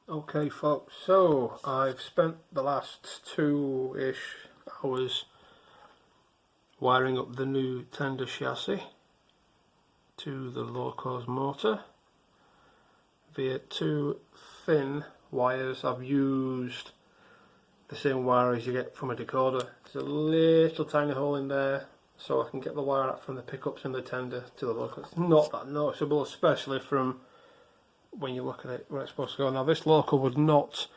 Okay folks, so I've spent the last 2-ish hours wiring up the new tender chassis to the locoz motor via 2 thin wires. I've used the same wire as you get from a decoder. There's a little tiny hole in there so I can get the wire out from the pickups in the tender to the loco. It's not that noticeable, especially from when you look at it where it's supposed to go. Now this loco would not,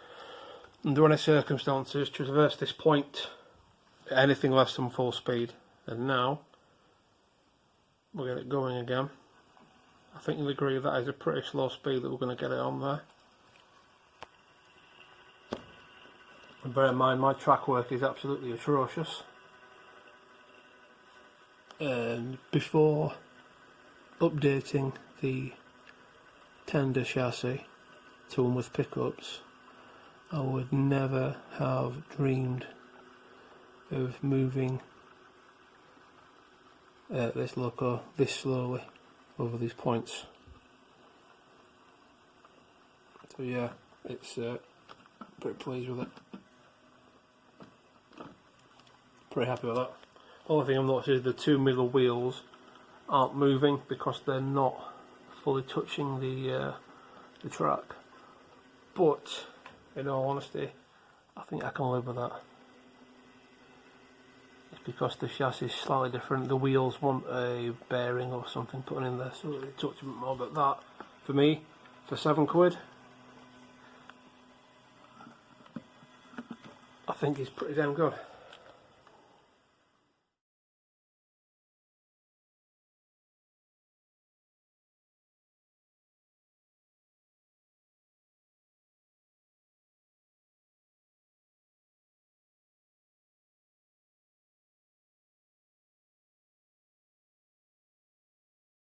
under any circumstances, traverse this point at anything less than full speed. And now we'll get it going again. I think you'll agree that is a pretty slow speed that we're going to get it on there. And bear in mind, my track work is absolutely atrocious. And before updating the tender chassis to one with pickups, I would never have dreamed of moving this loco this slowly over these points. So yeah, it's pretty pleased with it. Pretty happy with that. Only thing I'm noticing is the 2 middle wheels aren't moving because they're not fully touching the track. But in all honesty, I think I can live with that. It's because the chassis is slightly different. The wheels want a bearing or something put in there, so they touch a bit more. But that, for me, for £7, I think is pretty damn good.